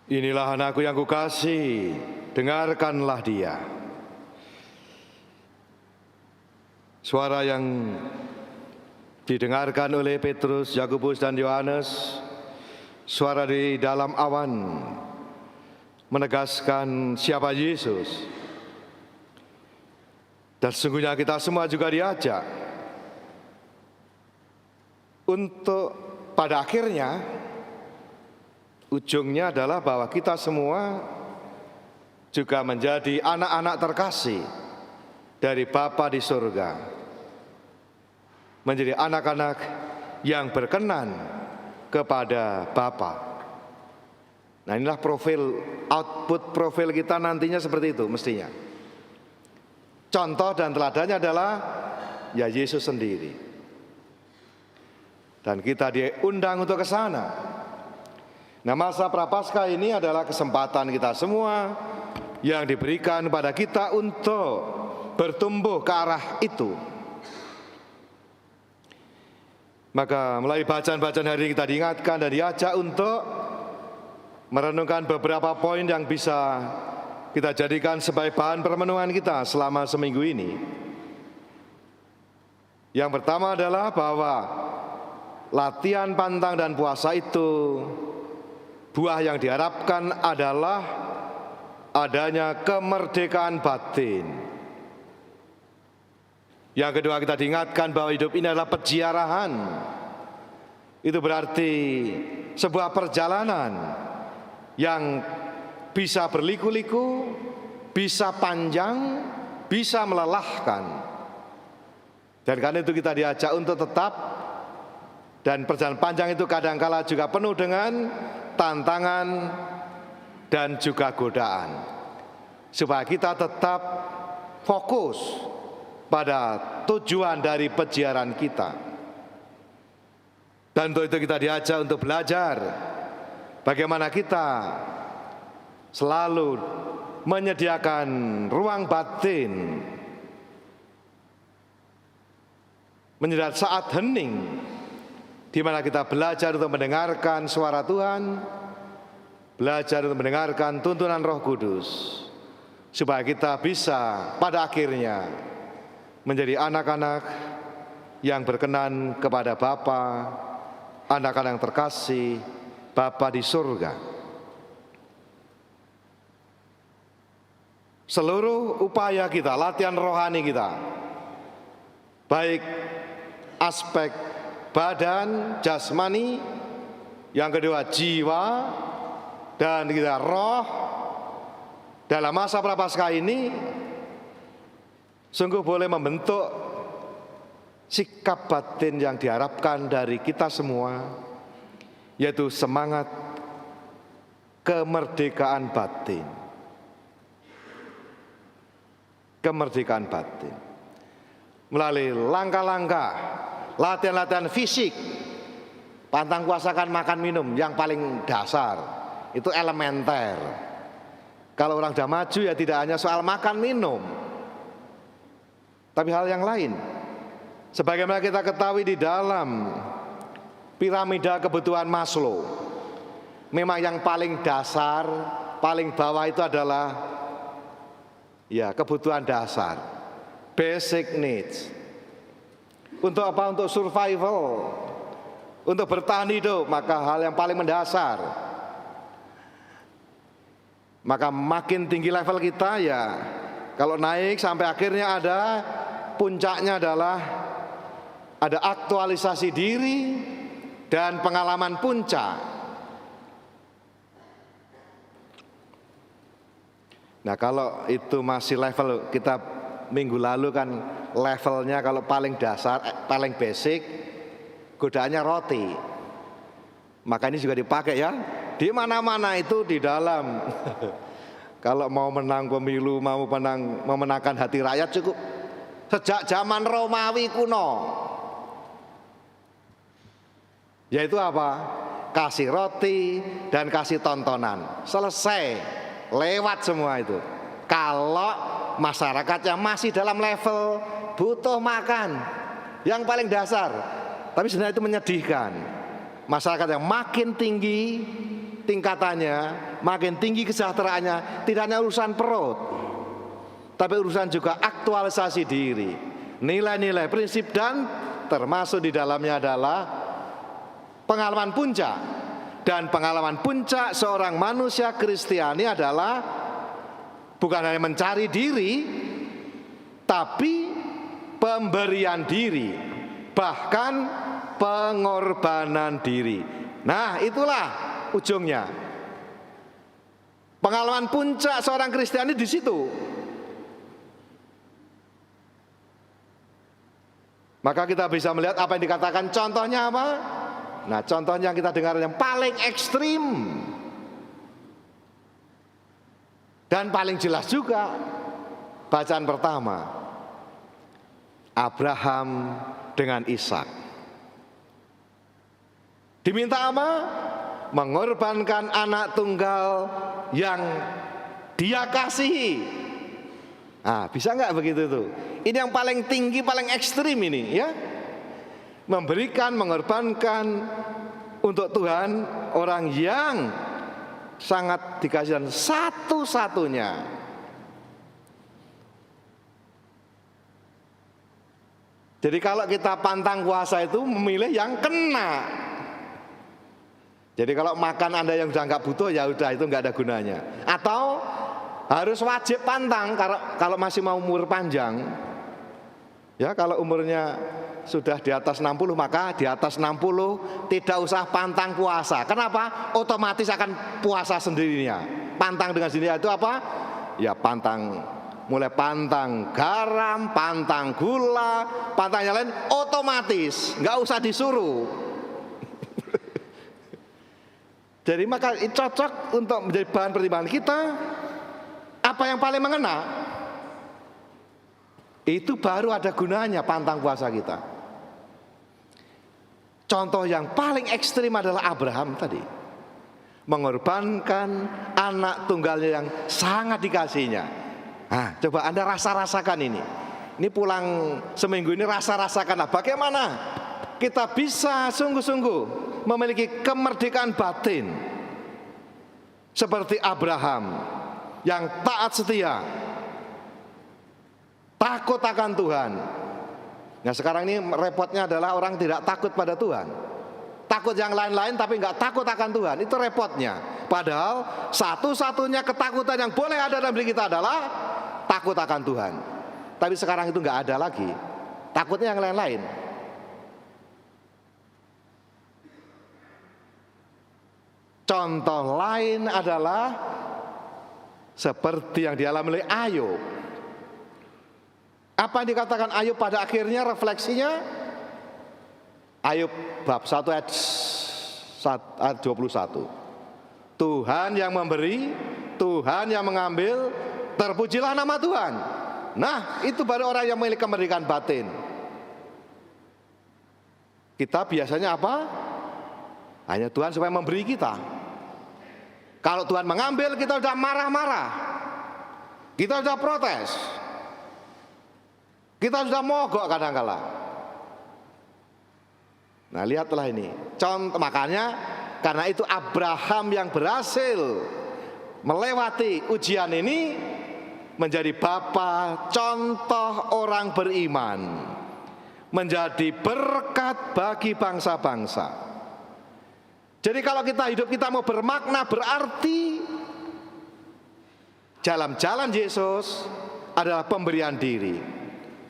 Inilah anakku yang kukasih, dengarkanlah dia. Suara yang didengarkan oleh Petrus, Yakobus, dan Yohanes, suara di dalam awan, menegaskan siapa Yesus. Dan sesungguhnya kita semua juga diajak untuk pada akhirnya ujungnya adalah bahwa kita semua juga menjadi anak-anak terkasih dari Bapa di surga, menjadi anak-anak yang berkenan kepada Bapa. Nah, inilah output profil kita nantinya seperti itu mestinya. Contoh dan teladannya adalah ya Yesus sendiri. Dan kita diundang untuk ke sana. Nah, masa Prapaskah ini adalah kesempatan kita semua yang diberikan kepada kita untuk bertumbuh ke arah itu. Maka melalui bacaan-bacaan hari ini kita diingatkan dan diajak untuk merenungkan beberapa poin yang bisa kita jadikan sebagai bahan permenungan kita selama seminggu ini. Yang pertama adalah bahwa latihan pantang dan puasa itu buah yang diharapkan adalah adanya kemerdekaan batin. Yang kedua, kita diingatkan bahwa hidup ini adalah peziarahan. Itu berarti sebuah perjalanan yang bisa berliku-liku, bisa panjang, bisa melelahkan. Dan karena itu kita diajak untuk tetap, dan perjalanan panjang itu kadangkala juga penuh dengan tantangan dan juga godaan, supaya kita tetap fokus pada tujuan dari peziarahan kita. Dan untuk itu kita diajak untuk belajar bagaimana kita selalu menyediakan ruang batin, menyediakan saat hening di mana kita belajar untuk mendengarkan suara Tuhan, belajar untuk mendengarkan tuntunan Roh Kudus, supaya kita bisa pada akhirnya menjadi anak-anak yang berkenan kepada Bapa, anak-anak yang terkasih Bapa di surga. Seluruh upaya kita, latihan rohani kita, baik aspek badan, jasmani, yang kedua jiwa, dan kita roh, dalam masa Prapaskah ini sungguh boleh membentuk sikap batin yang diharapkan dari kita semua, yaitu semangat kemerdekaan batin. Kemerdekaan batin melalui langkah-langkah latihan-latihan fisik. Pantang puasa kan makan minum yang paling dasar, itu elementer. Kalau orang sudah maju ya tidak hanya soal makan minum, tapi hal yang lain. Sebagaimana kita ketahui di dalam piramida kebutuhan Maslow, memang yang paling dasar, paling bawah itu adalah ya kebutuhan dasar, basic needs. Untuk apa? Untuk survival, untuk bertahan hidup, maka hal yang paling mendasar. Maka makin tinggi level kita ya, kalau naik sampai akhirnya ada puncaknya adalah ada aktualisasi diri dan pengalaman puncak. Nah, kalau itu masih level kita minggu lalu kan levelnya kalau paling dasar, paling basic, godaannya roti. Maka ini juga dipakai ya, di mana-mana itu di dalam. Kalau mau menang pemilu, mau memenangkan hati rakyat cukup sejak zaman Romawi kuno. Yaitu apa? Kasih roti dan kasih tontonan. Selesai, lewat semua itu. Kalau masyarakat yang masih dalam level butuh makan yang paling dasar, tapi sebenarnya itu menyedihkan. Masyarakat yang makin tinggi tingkatannya, makin tinggi kesejahteraannya, tidak hanya urusan perut, tapi urusan juga aktualisasi diri, nilai-nilai, prinsip, dan termasuk di dalamnya adalah pengalaman puncak. Dan pengalaman puncak seorang manusia Kristiani adalah bukan hanya mencari diri, tapi pemberian diri, bahkan pengorbanan diri. Nah, itulah ujungnya. Pengalaman puncak seorang Kristiani di situ. Maka kita bisa melihat apa yang dikatakan, contohnya apa? Nah, contohnya yang kita dengar yang paling ekstrim dan paling jelas juga, bacaan pertama, Abraham dengan Ishak. Diminta apa? Mengorbankan anak tunggal yang dia kasihi. Nah, bisa nggak begitu tuh? Ini yang paling tinggi, paling ekstrim ini, ya. Mengorbankan untuk Tuhan orang yang sangat dikasih dan satu-satunya. Jadi kalau kita pantang puasa itu memilih yang kena. Jadi kalau makan Anda yang sudah nggak butuh, ya udah itu nggak ada gunanya. Atau harus wajib pantang kalau masih mau umur panjang. Ya, kalau umurnya sudah di atas 60, maka di atas 60 tidak usah pantang puasa. Kenapa? Otomatis akan puasa sendirinya. Pantang dengan sendirinya itu apa? Ya pantang, mulai pantang garam, pantang gula, pantang yang lain, otomatis, nggak usah disuruh. Jadi maka cocok untuk menjadi bahan pertimbangan kita. Apa yang paling mengena, itu baru ada gunanya pantang puasa kita. Contoh yang paling ekstrim adalah Abraham tadi, mengorbankan anak tunggalnya yang sangat dikasihnya. Nah, coba Anda rasakan ini. Ini pulang seminggu ini rasakanlah bagaimana kita bisa sungguh-sungguh memiliki kemerdekaan batin seperti Abraham yang taat setia, takut akan Tuhan. Nah, sekarang ini repotnya adalah orang tidak takut pada Tuhan, takut yang lain-lain tapi nggak takut akan Tuhan. Itu repotnya. Padahal satu-satunya ketakutan yang boleh ada dalam diri kita adalah takut akan Tuhan. Tapi sekarang itu nggak ada lagi. Takutnya yang lain-lain. Contoh lain adalah seperti yang dialami oleh Ayub. Apa yang dikatakan Ayub pada akhirnya refleksinya? Ayub bab 1 ayat 21. Tuhan yang memberi, Tuhan yang mengambil, terpujilah nama Tuhan. Nah, itu baru orang yang memiliki kemerdekaan batin. Kita biasanya apa? Hanya Tuhan supaya memberi kita. Kalau Tuhan mengambil, kita sudah marah-marah, kita sudah protes, kita sudah mogok kadang-kala. Nah, lihatlah ini contoh. Makanya karena itu Abraham yang berhasil melewati ujian ini menjadi bapa contoh orang beriman, menjadi berkat bagi bangsa-bangsa. Jadi kalau hidup kita mau bermakna, berarti jalan-jalan Yesus adalah pemberian diri.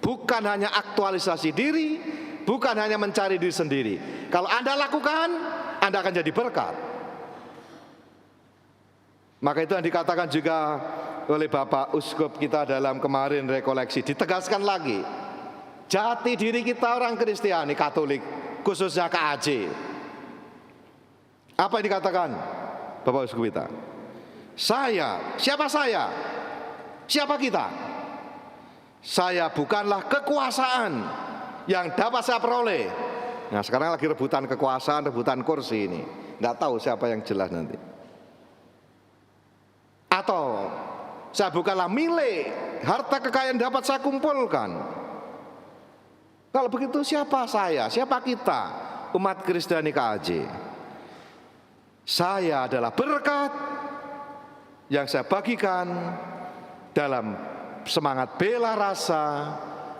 Bukan hanya aktualisasi diri, bukan hanya mencari diri sendiri. Kalau Anda lakukan, Anda akan jadi berkat. Maka itu yang dikatakan juga oleh Bapak Uskup kita dalam kemarin rekoleksi, ditegaskan lagi. Jati diri kita orang Kristiani Katolik, khususnya KAJ. Apa yang dikatakan Bapak Uskup kita? Siapa saya? Siapa kita? Saya bukanlah kekuasaan yang dapat saya peroleh. Nah, sekarang lagi rebutan kekuasaan, rebutan kursi ini. Nggak tahu siapa yang jelas nanti. Atau saya bukanlah milik harta kekayaan dapat saya kumpulkan. Kalau begitu siapa saya? Siapa kita? Umat Kristiani KAJ. Saya adalah berkat yang saya bagikan dalam semangat bela rasa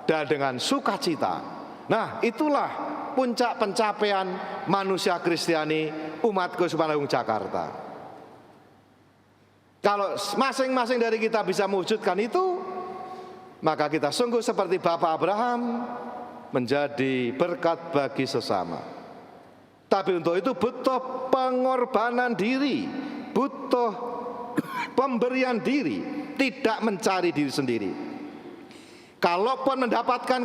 dan dengan sukacita. Nah, itulah puncak pencapaian manusia Kristiani umat Kusuma Agung Jakarta. Kalau masing-masing dari kita bisa mewujudkan itu, maka kita sungguh seperti Bapak Abraham, menjadi berkat bagi sesama. Tapi untuk itu butuh pengorbanan diri, butuh pemberian diri, tidak mencari diri sendiri. Kalaupun mendapatkan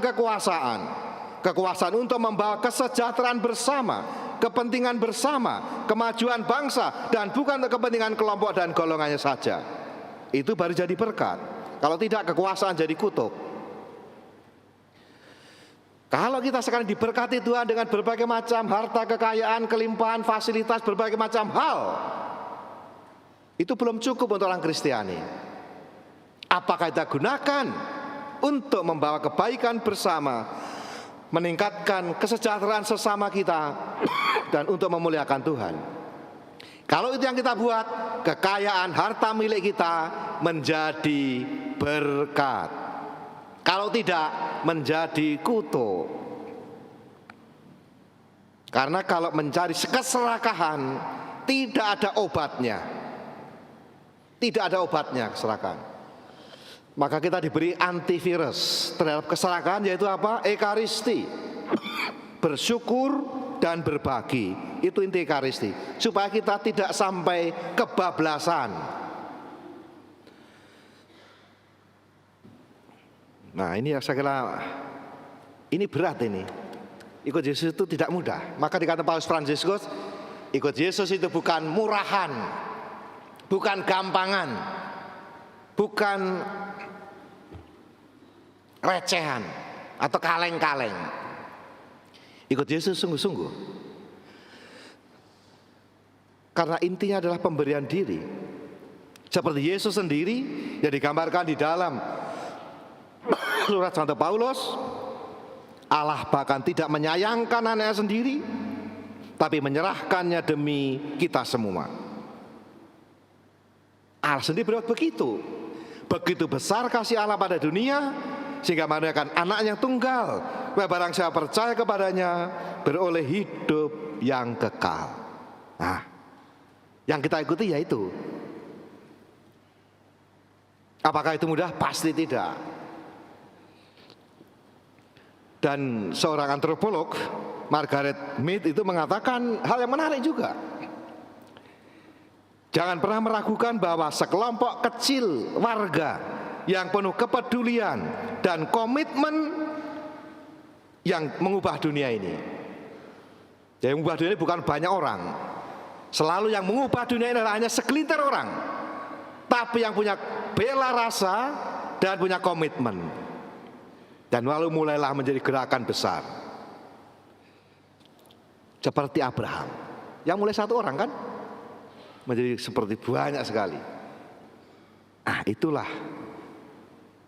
kekuasaan untuk membawa kesejahteraan bersama, kepentingan bersama, kemajuan bangsa, dan bukan untuk kepentingan kelompok dan golongannya saja, itu baru jadi berkat. Kalau tidak, kekuasaan jadi kutuk. Kalau kita sekarang diberkati Tuhan dengan berbagai macam harta, kekayaan, kelimpahan, fasilitas, berbagai macam hal, itu belum cukup untuk orang Kristiani. Apakah kita gunakan untuk membawa kebaikan bersama, meningkatkan kesejahteraan sesama kita, dan untuk memuliakan Tuhan? Kalau itu yang kita buat, kekayaan harta milik kita menjadi berkat. Kalau tidak, menjadi kutuk. Karena kalau mencari keserakahan, tidak ada obatnya. Tidak ada obatnya keserakahan. Maka kita diberi antivirus terhadap keserakahan, yaitu apa? Ekaristi. Bersyukur dan berbagi. Itu inti ekaristi. Supaya kita tidak sampai kebablasan. Nah, ini yang saya kira ini berat ini. Ikut Yesus itu tidak mudah. Maka dikatakan Paus Fransiskus, ikut Yesus itu bukan murahan, bukan gampangan, bukan recehan atau kaleng-kaleng. Ikut Yesus sungguh-sungguh. Karena intinya adalah pemberian diri. Seperti Yesus sendiri yang digambarkan di dalam Surat Santo Paulus, Allah bahkan tidak menyayangkan anaknya sendiri, tapi menyerahkannya demi kita semua. Allah sendiri berbuat begitu. Begitu besar kasih Allah pada dunia, sehingga mengaruniakan anak yang tunggal, barang siapa percaya kepadanya beroleh hidup yang kekal. Nah, yang kita ikuti yaitu. Apakah itu mudah? Pasti tidak. Dan seorang antropolog, Margaret Mead, itu mengatakan hal yang menarik juga. Jangan pernah meragukan bahwa sekelompok kecil warga yang penuh kepedulian dan komitmen yang mengubah dunia ini. Jadi mengubah dunia ini bukan banyak orang. Selalu yang mengubah dunia ini adalah hanya segelintir orang, tapi yang punya bela rasa dan punya komitmen. Dan lalu mulailah menjadi gerakan besar. Seperti Abraham, yang mulai satu orang kan, menjadi seperti banyak sekali. Nah, itulah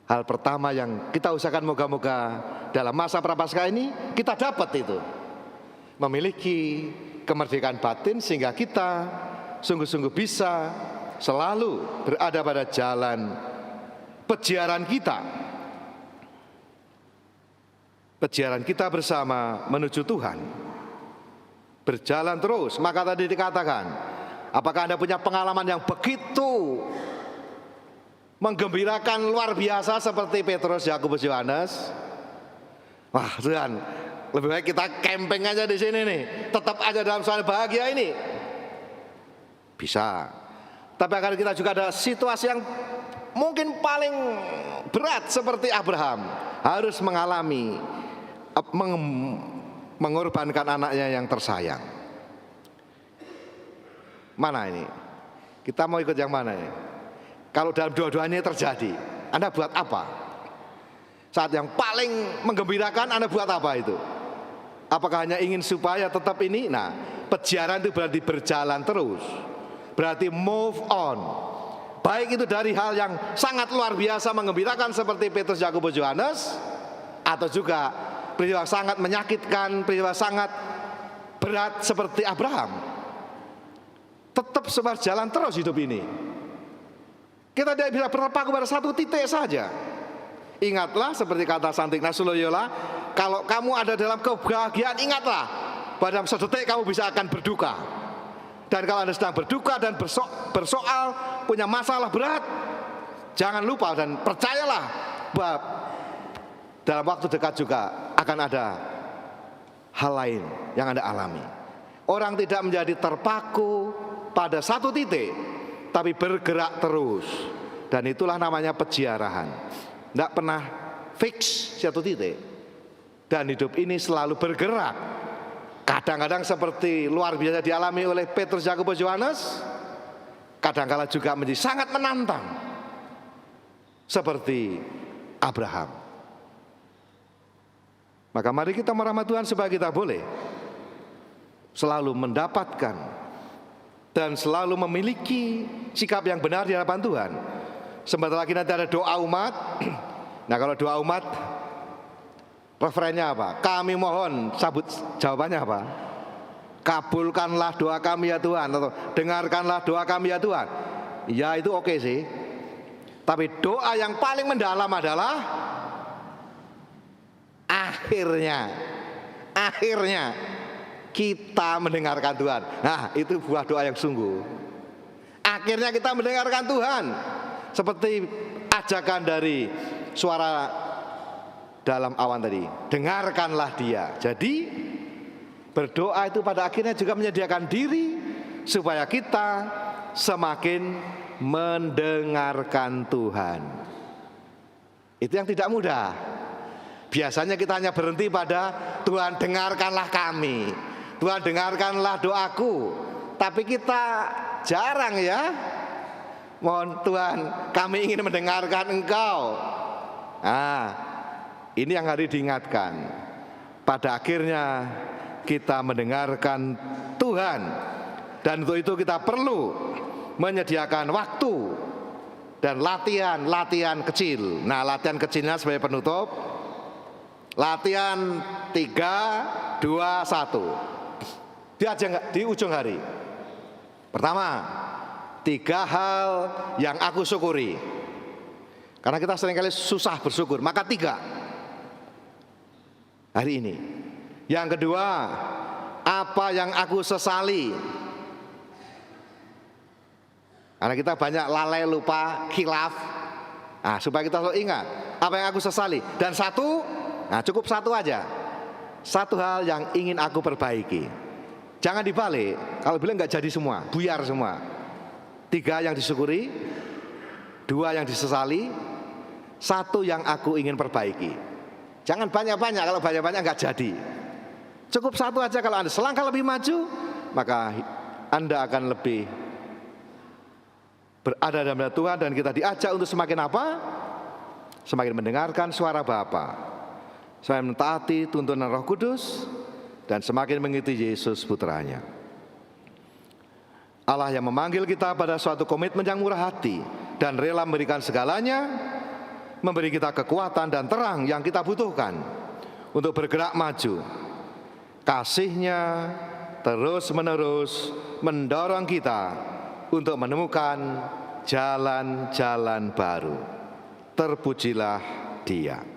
hal pertama yang kita usahakan, moga-moga dalam masa prapaskah ini kita dapat itu. Memiliki kemerdekaan batin sehingga kita sungguh-sungguh bisa selalu berada pada jalan pejiaran kita. Pejiaran kita bersama menuju Tuhan. Berjalan terus. Maka tadi dikatakan, apakah Anda punya pengalaman yang begitu menggembirakan luar biasa seperti Petrus, Yakobus, Yohanes? Wah, Tuhan, lebih baik kita camping aja di sini nih. Tetap aja dalam suasana bahagia ini. Bisa. Tapi akan kita juga ada situasi yang mungkin paling berat seperti Abraham. Harus mengalami mengorbankan anaknya yang tersayang. Mana ini? Kita mau ikut yang mana ini? Kalau dalam dua-duanya terjadi, Anda buat apa? Saat yang paling menggembirakan, Anda buat apa itu? Apakah hanya ingin supaya tetap ini? Nah, pejiaran itu berarti berjalan terus, berarti move on. Baik itu dari hal yang sangat luar biasa menggembirakan seperti Petrus, Yakobus, Yohanes, atau juga peristiwa sangat menyakitkan, peristiwa sangat berat seperti Abraham. tetap jalan terus hidup ini. Kita tidak bisa berpaku pada satu titik saja. Ingatlah seperti kata Santo Ignatius Loyola, kalau kamu ada dalam kebahagiaan, ingatlah pada sedetik kamu bisa akan berduka. Dan kalau Anda sedang berduka dan bersoal, punya masalah berat, jangan lupa dan percayalah bahwa dalam waktu dekat juga akan ada hal lain yang Anda alami. Orang tidak menjadi terpaku pada satu titik, tapi bergerak terus. Dan itulah namanya peziarahan. Tidak pernah fix satu titik. Dan hidup ini selalu bergerak. Kadang-kadang seperti luar biasa dialami oleh Petrus, Yakobus, Yohanes, kadang-kala juga menjadi sangat menantang seperti Abraham. Maka mari kita merahmati Tuhan supaya kita boleh selalu mendapatkan dan selalu memiliki sikap yang benar di hadapan Tuhan. Sebentar lagi nanti ada doa umat. Nah, kalau doa umat referennya apa? Kami mohon, sabut jawabannya apa? Kabulkanlah doa kami ya Tuhan, atau dengarkanlah doa kami ya Tuhan. Ya, itu oke sih. Tapi doa yang paling mendalam adalah akhirnya kita mendengarkan Tuhan. Nah, itu buah doa yang sungguh. Akhirnya kita mendengarkan Tuhan. Seperti ajakan dari suara dalam awan tadi, dengarkanlah dia. Jadi berdoa itu pada akhirnya juga menyediakan diri supaya kita semakin mendengarkan Tuhan. Itu yang tidak mudah. Biasanya kita hanya berhenti pada Tuhan dengarkanlah kami, Tuhan dengarkanlah doaku. Tapi kita jarang ya, mohon Tuhan kami ingin mendengarkan Engkau. Nah, ini yang harus diingatkan. Pada akhirnya kita mendengarkan Tuhan. Dan untuk itu kita perlu menyediakan waktu dan latihan kecil. Nah, latihan kecilnya sebagai penutup, latihan 3, 2, 1 di ujung hari. Pertama, 3 hal yang aku syukuri. Karena kita seringkali susah bersyukur, maka 3 hari ini. Yang kedua, apa yang aku sesali. Karena kita banyak lalai, lupa, khilaf. Nah, supaya kita selalu ingat apa yang aku sesali. Dan 1, nah cukup 1 aja. 1 hal yang ingin aku perbaiki. Jangan dibalik. Kalau bilang nggak jadi semua, buyar semua. 3 yang disyukuri, 2 yang disesali, 1 yang aku ingin perbaiki. Jangan banyak-banyak, kalau banyak-banyak nggak jadi. Cukup 1 aja. Kalau Anda selangkah lebih maju, maka Anda akan lebih berada dalam Tuhan. Dan kita diajak untuk semakin apa? Semakin mendengarkan suara Bapa, semakin mentaati tuntunan Roh Kudus, dan semakin mengikuti Yesus Putranya. Allah yang memanggil kita pada suatu komitmen yang murah hati dan rela memberikan segalanya, memberi kita kekuatan dan terang yang kita butuhkan untuk bergerak maju. Kasih-Nya terus-menerus mendorong kita untuk menemukan jalan-jalan baru. Terpujilah Dia.